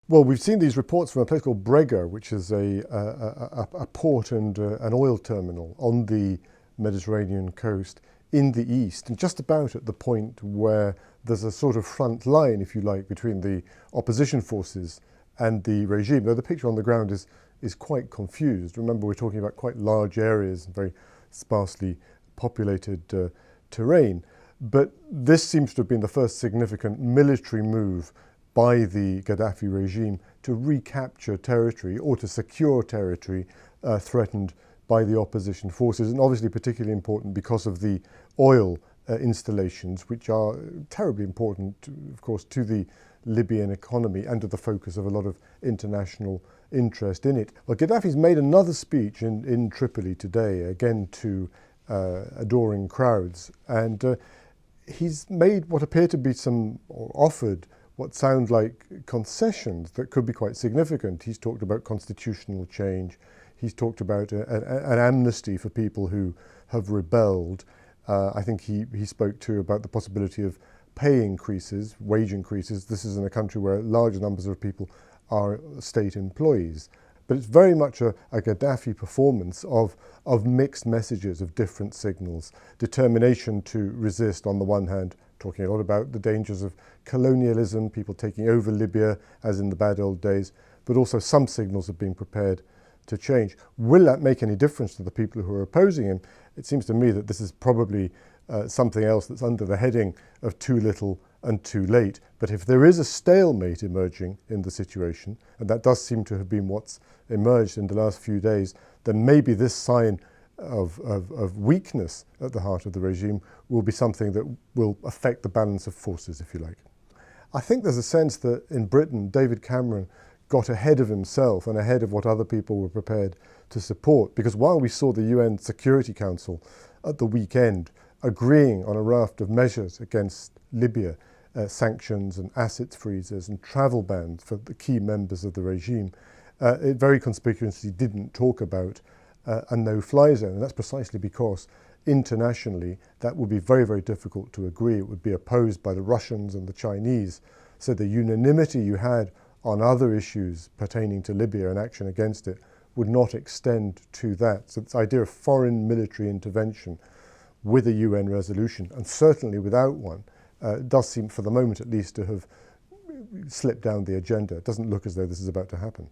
Well, we've seen these reports from a place called Brega, which is a port and an oil terminal on the Mediterranean coast in the east, and just about at the point where there's a sort of front line, if you like, between the opposition forces and the regime, though the picture on the ground is quite confused. Remember, we're talking about quite large areas and very sparsely populated terrain. But this seems to have been the first significant military move by the Gaddafi regime to recapture territory or to secure territory threatened by the opposition forces, and obviously particularly important because of the oil installations, which are terribly important, of course, to the Libyan economy and to the focus of a lot of international interest in it. Well, Gaddafi's made another speech in Tripoli today, again to adoring crowds, and he's made what appear to be or offered what sound like concessions that could be quite significant. He's talked about constitutional change. He's talked about an amnesty for people who have rebelled. I think he spoke too about the possibility of pay increases, wage increases. This is in a country where large numbers of people are state employees. But it's very much a Gaddafi performance of mixed messages, of different signals. Determination to resist on the one hand, talking a lot about the dangers of colonialism, people taking over Libya as in the bad old days, but also some signals of being prepared to change. Will that make any difference to the people who are opposing him? It seems to me that this is probably something else that's under the heading of too little and too late. But if there is a stalemate emerging in the situation, and that does seem to have been what's emerged in the last few days, then maybe this sign of weakness at the heart of the regime will be something that will affect the balance of forces, if you like. I think there's a sense that in Britain, David Cameron got ahead of himself and ahead of what other people were prepared to support, because while we saw the UN Security Council at the weekend agreeing on a raft of measures against Libya, sanctions and assets freezes and travel bans for the key members of the regime, it very conspicuously didn't talk about a no-fly zone. And that's precisely because internationally that would be very, very difficult to agree. It would be opposed by the Russians and the Chinese. So the unanimity you had on other issues pertaining to Libya and action against it would not extend to that. So this idea of foreign military intervention with a UN resolution, and certainly without one, does seem, for the moment at least, to have slipped down the agenda. It doesn't look as though this is about to happen.